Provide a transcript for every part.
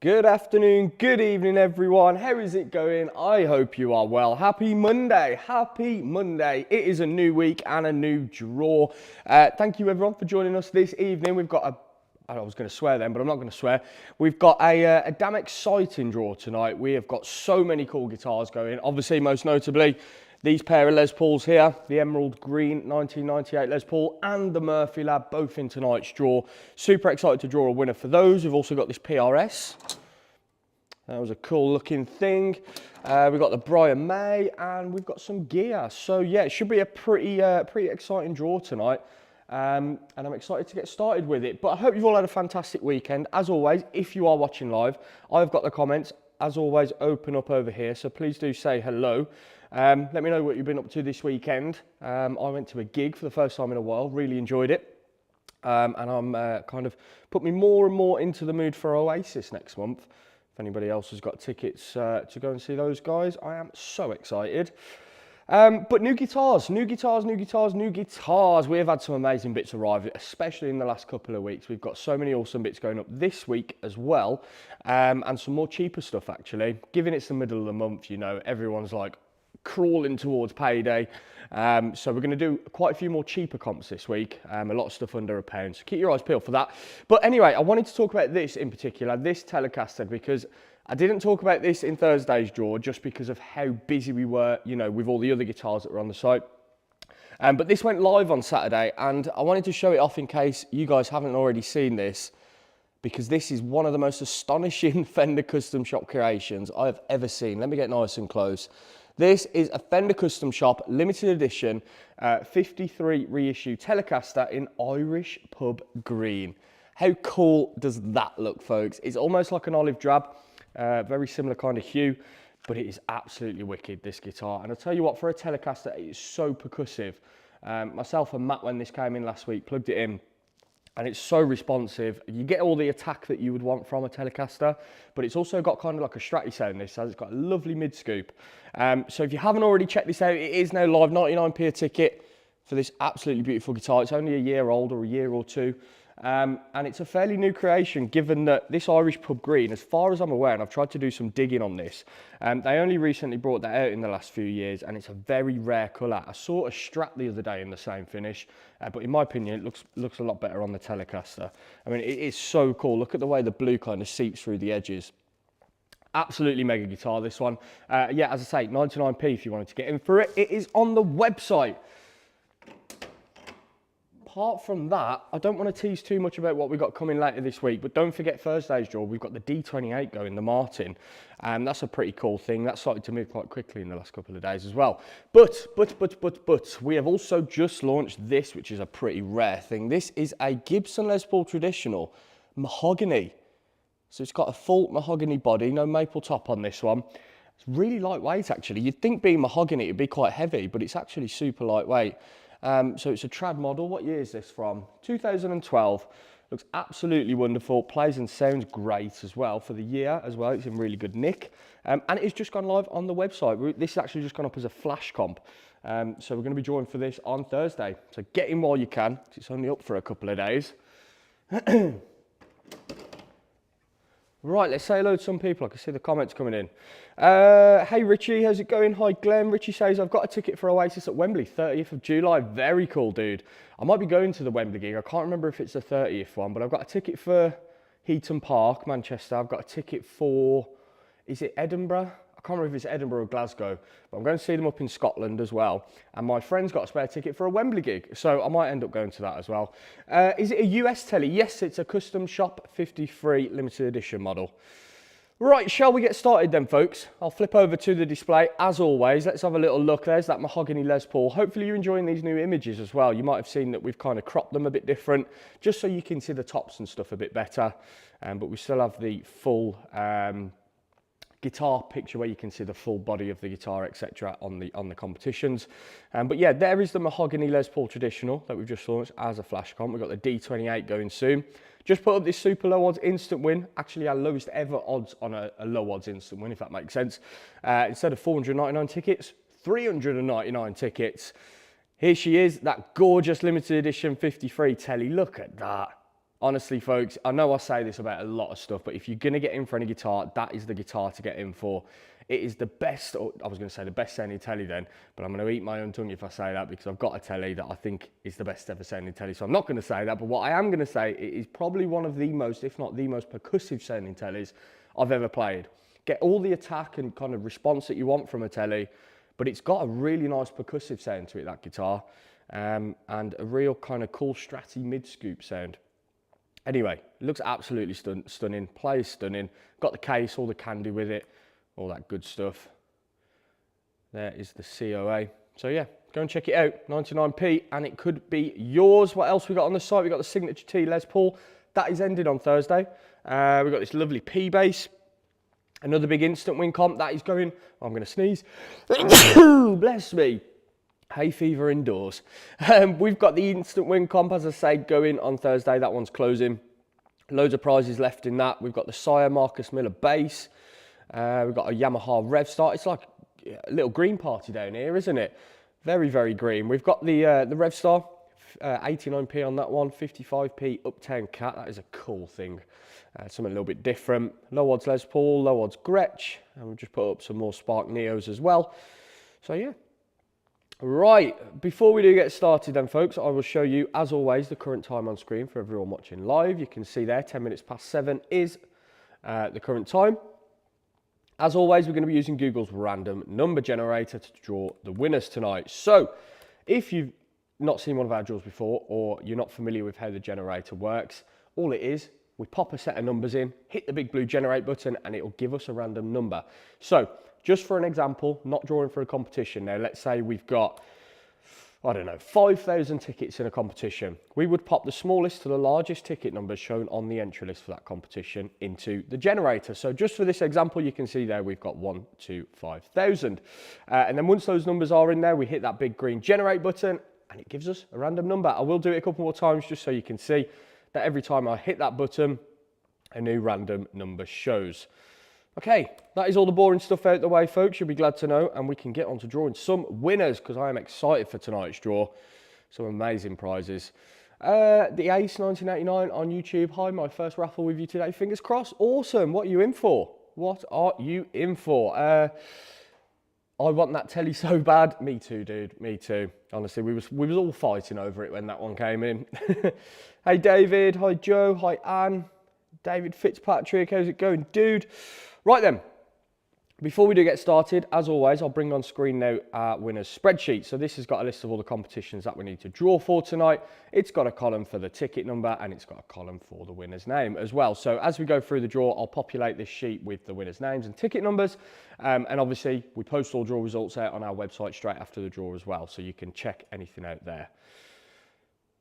Good afternoon, good evening, everyone. How is it going? I hope you are well. Happy Monday. Happy Monday. It is a new week and a new draw. Thank you, everyone, for joining us this evening. We've got I was going to swear then, but I'm not going to swear. We've got a damn exciting draw tonight. We have got so many cool guitars going. Obviously, most notably, these pair of Les Pauls here, the Emerald Green 1998 Les Paul and the Murphy Lab, both in tonight's draw. Super excited to draw a winner for those. We've also got this PRS. That was a cool looking thing. We've got the Brian May and we've got some gear. So yeah, it should be a pretty exciting draw tonight. And I'm excited to get started with it. But I hope you've all had a fantastic weekend. As always, if you are watching live, I've got the comments, as always, open up over here. So please do say hello. Let me know what you've been up to this weekend. I went to a gig for the first time in a while, really enjoyed it. And I'm kind of put me more and more into the mood for Oasis next month. If anybody else has got tickets to go and see those guys, I am so excited. But new guitars. We have had some amazing bits arrive, especially in the last couple of weeks. We've got so many awesome bits going up this week as well. And some more cheaper stuff, actually. Given it's the middle of the month, you know, everyone's like crawling towards payday. So we're going to do quite a few more cheaper comps this week. A lot of stuff under £1. So keep your eyes peeled for that. But anyway, I wanted to talk about this in particular, this Telecaster, because I didn't talk about this in Thursday's draw just because of how busy we were, you know, with all the other guitars that were on the site. But this went live on Saturday and I wanted to show it off in case you guys haven't already seen this, because this is one of the most astonishing Fender Custom Shop creations I have ever seen. Let me get nice and close. This is a Fender Custom Shop limited edition 53 reissue Telecaster in Irish Pub Green. How cool does that look, folks? It's almost like an olive drab, very similar kind of hue, but it is absolutely wicked, this guitar. And I'll tell you what, for a Telecaster, it is so percussive. Myself and Matt, when this came in last week, plugged it in, and it's so responsive. You get all the attack that you would want from a Telecaster, but it's also got kind of like a Stratty sound, this has. It's got a lovely mid scoop. So if you haven't already checked this out, it is now live, 99p a ticket for this absolutely beautiful guitar. It's only a year old or a year or two. And it's a fairly new creation, given that this Irish Pub Green, as far as I'm aware, and I've tried to do some digging on this, they only recently brought that out in the last few years, and it's a very rare colour. I saw a Strat the other day in the same finish, but in my opinion, it looks a lot better on the Telecaster. I mean, it is so cool. Look at the way the blue kind of seeps through the edges. Absolutely mega guitar, this one. Yeah, as I say, 99p if you wanted to get in for it. It is on the website. Apart from that, I don't want to tease too much about what we've got coming later this week, but don't forget Thursday's draw. We've got the D28 going, the Martin. That's a pretty cool thing. That started to move quite quickly in the last couple of days as well. But, we have also just launched this, which is a pretty rare thing. This is a Gibson Les Paul Traditional mahogany. So it's got a full mahogany body, no maple top on this one. It's really lightweight, actually. You'd think being mahogany, it'd be quite heavy, but it's actually super lightweight. So it's a trad model. What year is this from? 2012. Looks absolutely wonderful. Plays and sounds great as well for the year as well. It's in really good nick. And it's just gone live on the website. This has actually just gone up as a flash comp. So we're going to be drawing for this on Thursday. So get in while you can. It's only up for a couple of days. Right, let's say hello to some people. I can see the comments coming in. Hey Richie, how's it going? Hi Glenn. Richie says, I've got a ticket for Oasis at Wembley, 30th of July. Very cool, dude. I might be going to the Wembley gig. I can't remember if it's the 30th one, but I've got a ticket for Heaton Park, Manchester. I've got a ticket for, is it Edinburgh? I can't remember if it's Edinburgh or Glasgow, but I'm going to see them up in Scotland as well. And my friend's got a spare ticket for a Wembley gig, so I might end up going to that as well. Is it a US telly? Yes, it's a Custom Shop 53 limited edition model. Right, shall we get started then, folks? I'll flip over to the display. As always, let's have a little look. There's that mahogany Les Paul. Hopefully you're enjoying these new images as well. You might have seen that we've kind of cropped them a bit different, just so you can see the tops and stuff a bit better. But we still have the full guitar picture where you can see the full body of the guitar, etc. on the competitions. But yeah, there is the mahogany Les Paul Traditional that we've just launched as a flash comp. We've got the D28 going soon. Just put up this super low odds instant win, actually our lowest ever odds on a low odds instant win, if that makes sense. Instead of 499 tickets, 399 tickets. Here she is, that gorgeous limited edition 53 telly. Look at that. Honestly, folks, I know I say this about a lot of stuff, but if you're going to get in for any guitar, that is the guitar to get in for. It is the best, or I was going to say the best sounding telly then, but I'm going to eat my own tongue if I say that, because I've got a telly that I think is the best ever sounding telly. So I'm not going to say that, but what I am going to say, it is probably one of the most, if not the most percussive sounding tellies I've ever played. Get all the attack and kind of response that you want from a telly, but it's got a really nice percussive sound to it, that guitar, and a real kind of cool stratty mid-scoop sound. Anyway, it looks absolutely stunning, plays stunning, got the case, all the candy with it, all that good stuff. There is the COA. So yeah, go and check it out, 99p, and it could be yours. What else we got on the site? We got the Signature T Les Paul. That is ended on Thursday. We got this lovely P bass. Another big instant win comp. That is going, oh, I'm going to sneeze. Bless me. Hay fever indoors. We've got the instant win comp, as I say, going on Thursday. That one's closing. Loads of prizes left in that. We've got the Sire Marcus Miller bass. We've got a Yamaha RevStar. It's like a little green party down here, isn't it? Very, very green. We've got the RevStar, 89p on that one, 55p Uptown Cat. That is a cool thing. Something a little bit different. Low odds Les Paul, low odds Gretsch. And we'll just put up some more Spark Neos as well. So yeah. Right, before we do get started then, folks, I will show you, as always, the current time on screen for everyone watching live. You can see there, 10 minutes past 7 is the current time. As always, we're going to be using Google's random number generator to draw the winners tonight. So, if you've not seen one of our draws before, or you're not familiar with how the generator works, all it is, we pop a set of numbers in, hit the big blue generate button, and it'll give us a random number. So, just for an example, not drawing for a competition now, let's say we've got, I don't know, 5,000 tickets in a competition. We would pop the smallest to the largest ticket numbers shown on the entry list for that competition into the generator. So just for this example, you can see there we've got 1 to 5,000. And then once those numbers are in there, we hit that big green generate button and it gives us a random number. I will do it a couple more times just so you can see that every time I hit that button, a new random number shows. Okay, that is all the boring stuff out the way, folks. You'll be glad to know, and we can get on to drawing some winners because I am excited for tonight's draw. Some amazing prizes. The Ace 1989 on YouTube. Hi, my first raffle with you today. Fingers crossed. Awesome. What are you in for? What are you in for? I want that telly so bad. Me too, dude. Me too. Honestly, we was all fighting over it when that one came in. Hey, David. Hi, Joe. Hi, Anne. David Fitzpatrick. How's it going, dude? Right then, before we do get started, as always, I'll bring on screen now our winners spreadsheet. So this has got a list of all the competitions that we need to draw for tonight. It's got a column for the ticket number and it's got a column for the winner's name as well. So as we go through the draw, I'll populate this sheet with the winner's names and ticket numbers. And obviously, we post all draw results out on our website straight after the draw as well. So you can check anything out there.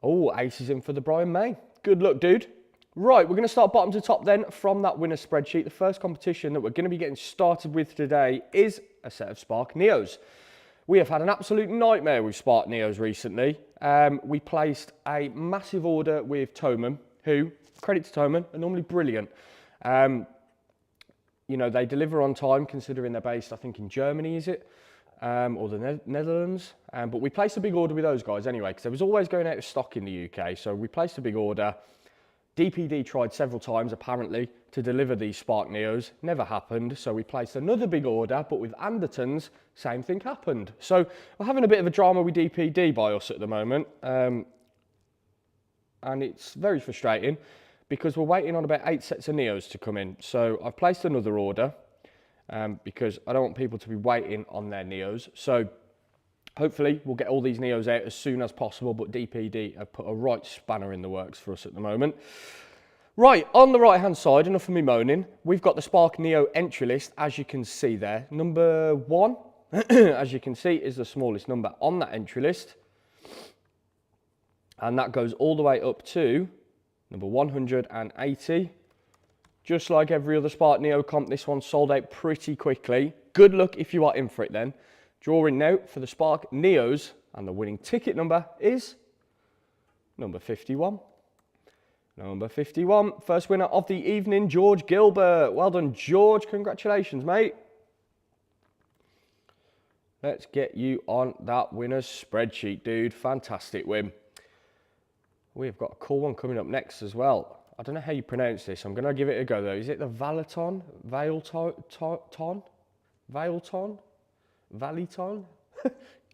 Oh, Ace is in for the Brian May. Good luck, dude. Right, we're going to start bottom to top then from that winner spreadsheet. The first competition that we're going to be getting started with today is a set of Spark Neos. We have had an absolute nightmare with Spark Neos recently. We placed a massive order with Thomann, who, credit to Thomann, are normally brilliant. You know, they deliver on time considering they're based, I think, in Germany, is it? Or the Netherlands. But we placed a big order with those guys anyway, because they was always going out of stock in the UK. So we placed a big order. DPD tried several times, apparently, to deliver these Spark Neos. Never happened, so we placed another big order, but with Andertons, same thing happened. So we're having a bit of a drama with DPD by us at the moment, and it's very frustrating because we're waiting on about 8 sets of Neos to come in. So I've placed another order because I don't want people to be waiting on their Neos. So hopefully we'll get all these Neos out as soon as possible, but DPD have put a right spanner in the works for us at the moment. Right, on the right hand side, enough of me moaning, we've got the Spark Neo entry list, as you can see there. Number 1, as you can see, is the smallest number on that entry list. And that goes all the way up to number 180. Just like every other Spark Neo comp, this one sold out pretty quickly. Good luck if you are in for it then. Drawing now for the Spark Neos, and the winning ticket number is number 51. Number 51, first winner of the evening, George Gilbert. Well done, George. Congratulations, mate. Let's get you on that winner's spreadsheet, dude. Fantastic win. We've got a cool one coming up next as well. I don't know how you pronounce this. I'm going to give it a go though. Is it the Valiton? Valiton?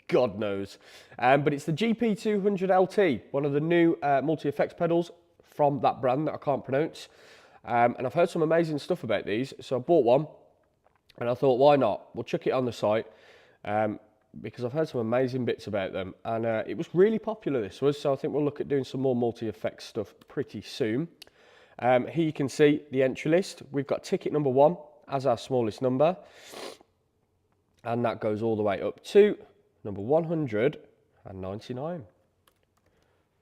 God knows. But it's the GP200LT, one of the new multi-effects pedals from that brand that I can't pronounce. And I've heard some amazing stuff about these, so I bought one. And I thought, why not? We'll chuck it on the site because I've heard some amazing bits about them. And it was really popular, this was, so I think we'll look at doing some more multi-effects stuff pretty soon. Here you can see the entry list. We've got ticket number 1 as our smallest number. And that goes all the way up to number 199.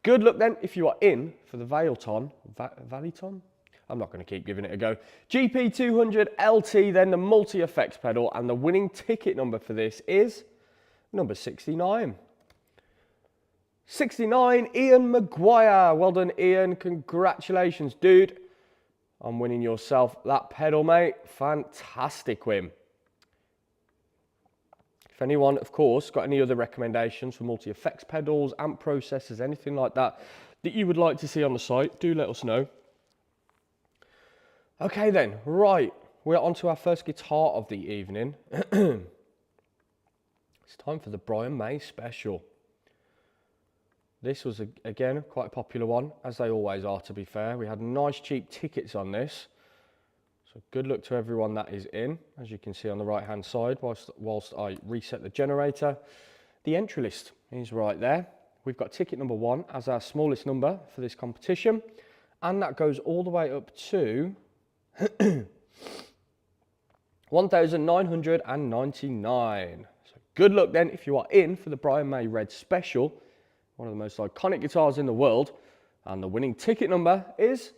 Good luck then if you are in for the Valiton. Valiton? I'm not going to keep giving it a go. GP200LT, then the multi-effects pedal, and the winning ticket number for this is number 69. 69, Ian Maguire. Well done, Ian. Congratulations, dude, on winning yourself that pedal, mate. Fantastic win. If anyone, of course, got any other recommendations for multi-effects pedals, amp processors, anything like that that you would like to see on the site, do let us know. Okay then, right, we're on to our first guitar of the evening. It's time for the Brian May special. This was, again, quite a popular one, as they always are, to be fair. We had nice cheap tickets on this. So good luck to everyone that is in, as you can see on the right-hand side, whilst I reset the generator. The entry list is right there. We've got ticket number 1 as our smallest number for this competition, and that goes all the way up to 1,999. So good luck then if you are in for the Brian May Red Special, one of the most iconic guitars in the world, and the winning ticket number is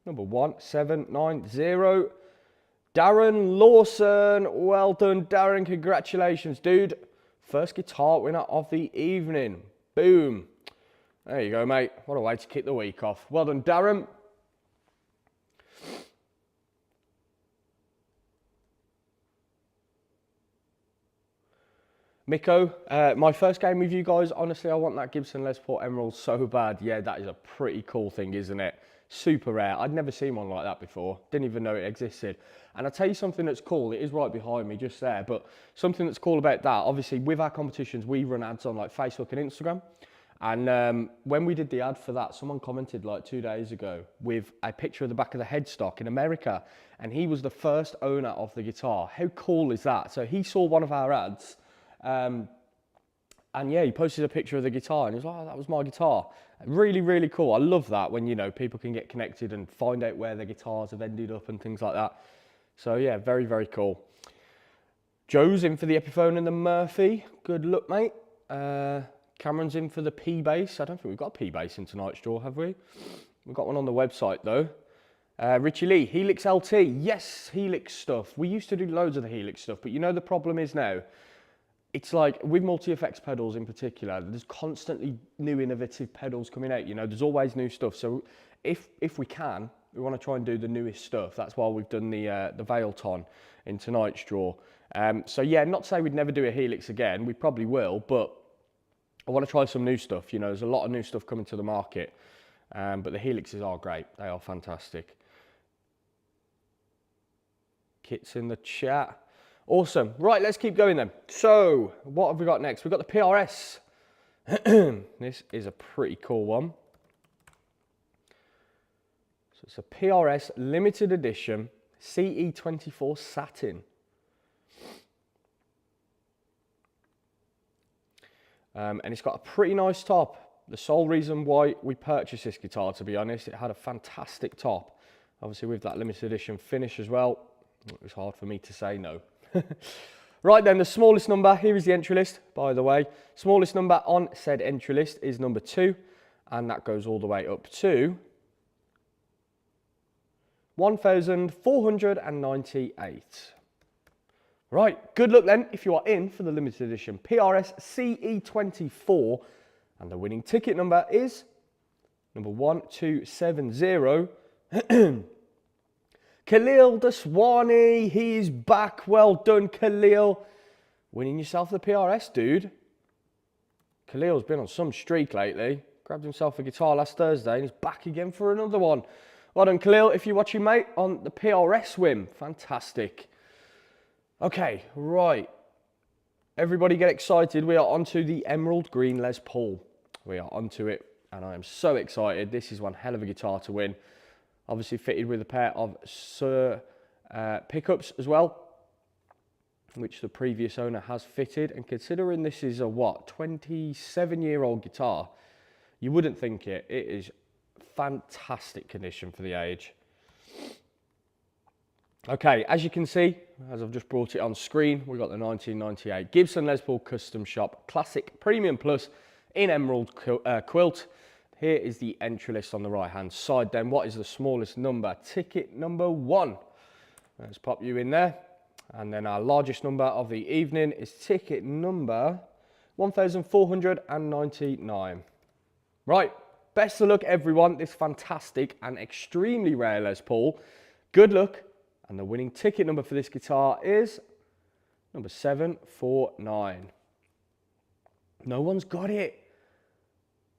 number 1790. Darren Lawson. Well done, Darren. Congratulations, dude. First guitar winner of the evening. Boom. There you go, mate. What a way to kick the week off. Well done, Darren. Miko, my first game with you guys, honestly, I want that Gibson Les Paul Emerald so bad. Yeah, that is a pretty cool thing, isn't it? Super rare. I'd never seen one like that before. Didn't even know it existed. And I'll tell you something that's cool. It is right behind me just there. But something that's cool about that, obviously, with our competitions, we run ads on like Facebook and Instagram. And when we did the ad for that, someone commented like 2 days ago with a picture of the back of the headstock in America. And he was the first owner of the guitar. How cool is that? So he saw one of our ads. And yeah, he posted a picture of the guitar and he was like, oh, that was my guitar. Really, really cool. I love that when, you know, people can get connected and find out where their guitars have ended up and things like that. So yeah, very, very cool. Joe's in for the Epiphone and the Murphy. Good luck, mate. Cameron's in for the P-Bass. I don't think we've got a P-Bass in tonight's draw, have we? We've got one on the website though. Richie Lee, Helix LT. Yes, Helix stuff. We used to do loads of the Helix stuff, but you know the problem is now, it's like with multi-effects pedals in particular, there's constantly new innovative pedals coming out. You know, there's always new stuff. So if we can, we want to try and do the newest stuff. That's why we've done the Valiton in tonight's draw. So yeah, not to say we'd never do a Helix again. We probably will, but I want to try some new stuff. You know, there's a lot of new stuff coming to the market, but the Helixes are great. They are fantastic. Kit's in the chat. Awesome. Right, let's keep going then. So, what have we got next? We've got the PRS. This is a pretty cool one. So, it's a PRS limited edition CE24 satin. And it's got a pretty nice top. The sole reason why we purchased this guitar, to be honest, it had a fantastic top. Obviously, with that limited edition finish as well, it was hard for me to say no. Right then, the smallest number, here is the entry list, by the way. Smallest number on said entry list is number 2, and that goes all the way up to 1,498. Right, good luck then if you are in for the limited edition PRS CE24, and the winning ticket number is number 1270. Khalil Daswani, he's back. Well done, Khalil. Winning yourself the PRS, dude. Khalil's been on some streak lately. Grabbed himself a guitar last Thursday and he's back again for another one. Well done, Khalil, if you're watching, mate, on the PRS whim. Fantastic. Okay, right. Everybody get excited. We are onto the Emerald Green Les Paul. We are onto it, and I am so excited. This is one hell of a guitar to win. Obviously fitted with a pair of Sir pickups as well, which the previous owner has fitted. And considering this is a, 27-year-old guitar, you wouldn't think it. It is fantastic condition for the age. Okay, as you can see, as I've just brought it on screen, we've got the 1998 Gibson Les Paul Custom Shop Classic Premium Plus in Emerald Quilt. Here is the entry list on the right-hand side then. What is the smallest number? Ticket number 1. Let's pop you in there. And then our largest number of the evening is ticket number 1499. Right, best of luck everyone. This fantastic and extremely rare Les Paul. Good luck. And the winning ticket number for this guitar is number 749. No one's got it.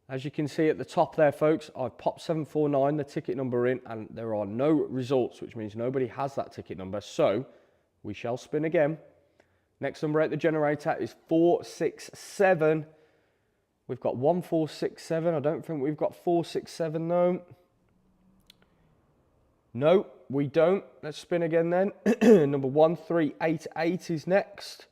As you can see at the top there, folks, I've popped 749, the ticket number in, and there are no results, which means nobody has that ticket number. So we shall spin again. Next number at the generator is 467. We've got 1467. I don't think we've got 467, though. No, we don't. Let's spin again then. Number 1388 is next.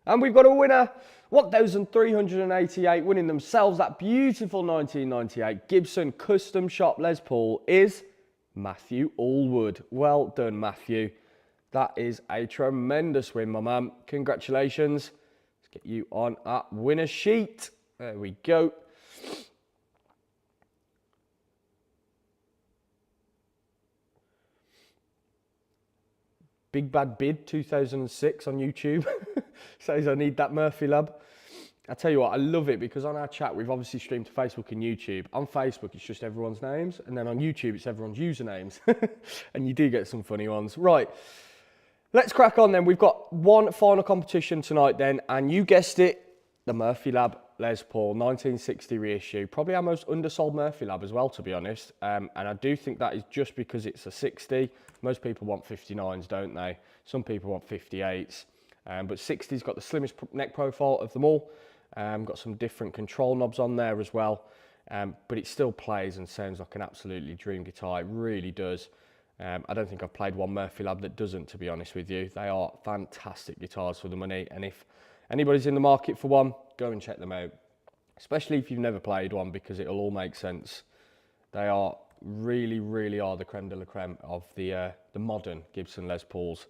And we've got a winner. 1,388 winning themselves that beautiful 1998 Gibson Custom Shop Les Paul is Matthew Allwood. Well done, Matthew. That is a tremendous win, my man. Congratulations. Let's get you on our winner sheet. There we go. Big Bad Bid 2006 on YouTube says I need that Murphy Lab. I tell you what, I love it because on our chat we've obviously streamed to Facebook and YouTube. On Facebook it's just everyone's names, and then on YouTube it's everyone's usernames. And you do get some funny ones. Right, let's crack on then. We've got one final competition tonight then, and you guessed it, the Murphy Lab Les Paul 1960 reissue. Probably our most undersold Murphy Lab as well, to be honest. And I do think that is just because it's a 60. Most people want 59s, don't they? Some people want 58s. But 60's got the slimmest neck profile of them all. Got some different control knobs on there as well. But it still plays and sounds like an absolutely dream guitar. It really does. I don't think I've played one Murphy Lab that doesn't, to be honest with you. They are fantastic guitars for the money. And if anybody's in the market for one, go and check them out. Especially if you've never played one, because it'll all make sense. They are really, really are the creme de la creme of the modern Gibson Les Pauls.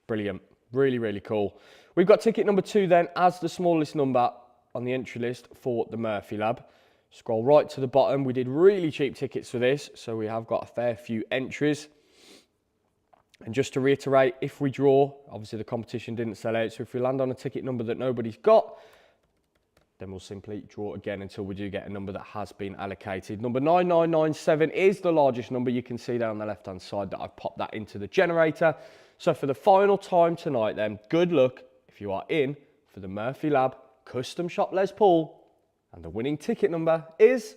Brilliant. Really, really cool. We've got ticket number 2 then as the smallest number on the entry list for the Murphy Lab. Scroll right to the bottom. We did really cheap tickets for this, so we have got a fair few entries. And just to reiterate, if we draw, obviously the competition didn't sell out, so if we land on a ticket number that nobody's got, then we'll simply draw again until we do get a number that has been allocated. Number 9997 is the largest number. You can see down on the left-hand side that I've popped that into the generator. So for the final time tonight then, good luck if you are in for the Murphy Lab Custom Shop Les Paul. And the winning ticket number is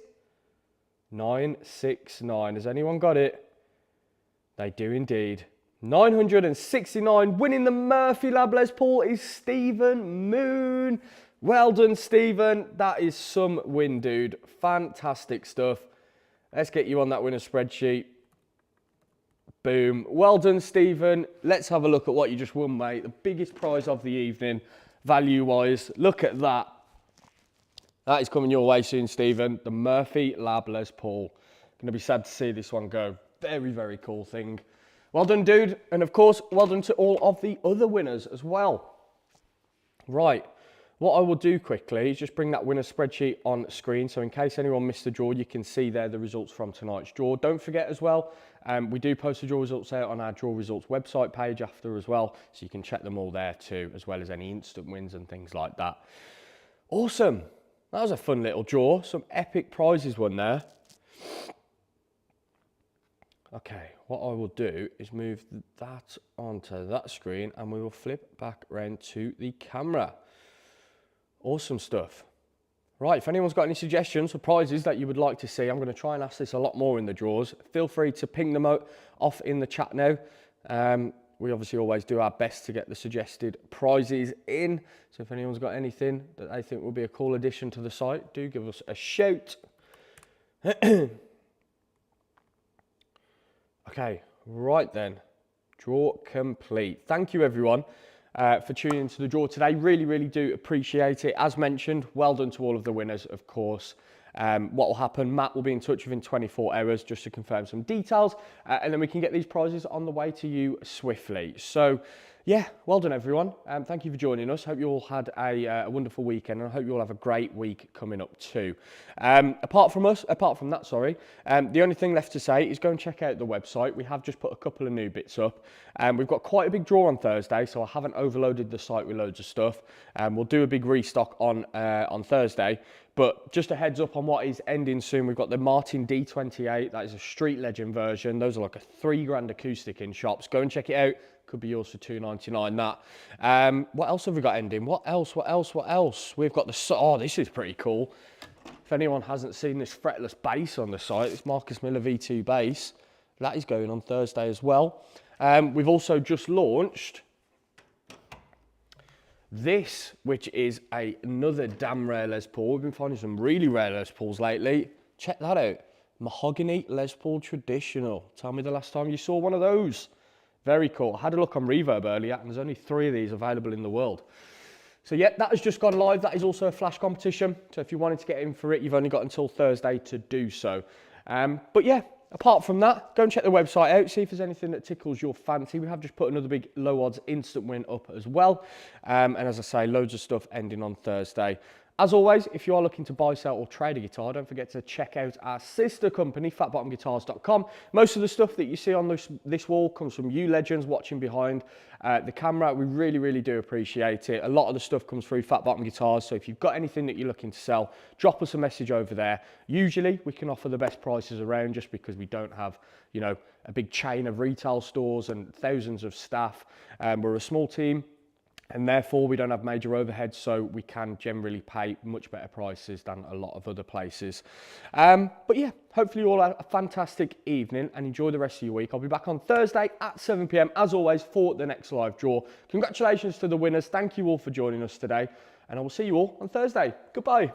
969. Has anyone got it? They do indeed. 969. Winning the Murphy Lab Les Paul is Stephen Moon. Well done, Stephen. That is some win, dude. Fantastic stuff. Let's get you on that winner spreadsheet. Boom. Well done, Stephen. Let's have a look at what you just won, mate. The biggest prize of the evening, value-wise. Look at that. That is coming your way soon, Stephen. The Murphy Lab Les Paul. Going to be sad to see this one go. Very, very cool thing. Well done, dude. And of course, well done to all of the other winners as well. Right. What I will do quickly is just bring that winner spreadsheet on screen. So in case anyone missed the draw, you can see there the results from tonight's draw. Don't forget as well, we do post the draw results out on our draw results website page after as well. So you can check them all there too, as well as any instant wins and things like that. Awesome. That was a fun little draw. Some epic prizes won there. Okay, what I will do is move that onto that screen and we will flip back around to the camera. Awesome stuff. Right, if anyone's got any suggestions for prizes that you would like to see, I'm going to try and ask this a lot more in the draws. Feel free to ping them out off in the chat now. We obviously always do our best to get the suggested prizes in. So if anyone's got anything that they think will be a cool addition to the site, do give us a shout. Okay, right then. Draw complete. Thank you, everyone, for tuning into the draw today. Really, really do appreciate it. As mentioned, well done to all of the winners, of course. What will happen, Matt will be in touch within 24 hours just to confirm some details, and then we can get these prizes on the way to you swiftly. So, yeah, well done, everyone. Thank you for joining us. Hope you all had a wonderful weekend, and I hope you all have a great week coming up too. Apart from that, the only thing left to say is go and check out the website. We have just put a couple of new bits up. We've got quite a big draw on Thursday, so I haven't overloaded the site with loads of stuff. We'll do a big restock on Thursday. But just a heads up on what is ending soon. We've got the Martin D28. That is a street legend version. Those are like a £3 acoustic in shops. Go and check it out. Could be yours for £2.99. That. What else have we got ending? What else? We've got the... Oh, this is pretty cool. If anyone hasn't seen this fretless bass on the site, it's Marcus Miller V2 bass. That is going on Thursday as well. We've also just launched this, which is another damn rare Les Paul. We've been finding some really rare Les Pauls lately. Check that out. Mahogany Les Paul Traditional. Tell me the last time you saw one of those. Very cool. I had a look on Reverb earlier, and there's only 3 of these available in the world. So yeah, that has just gone live. That is also a flash competition. So if you wanted to get in for it, you've only got until Thursday to do so. But yeah, apart from that, go and check the website out, see if there's anything that tickles your fancy. We have just put another big low odds instant win up as well. And as I say, loads of stuff ending on Thursday. As always, if you are looking to buy, sell or trade a guitar, don't forget to check out our sister company, fatbottomguitars.com. Most of the stuff that you see on this wall comes from you legends watching behind the camera. We really, really do appreciate it. A lot of the stuff comes through Fat Bottom Guitars, so if you've got anything that you're looking to sell, drop us a message over there. Usually, we can offer the best prices around just because we don't have, you know, a big chain of retail stores and thousands of staff. We're a small team, and therefore we don't have major overheads, so we can generally pay much better prices than a lot of other places. But yeah, hopefully you all have a fantastic evening and enjoy the rest of your week. I'll be back on Thursday at 7 p.m, as always, for the next live draw. Congratulations to the winners. Thank you all for joining us today, and I will see you all on Thursday. Goodbye.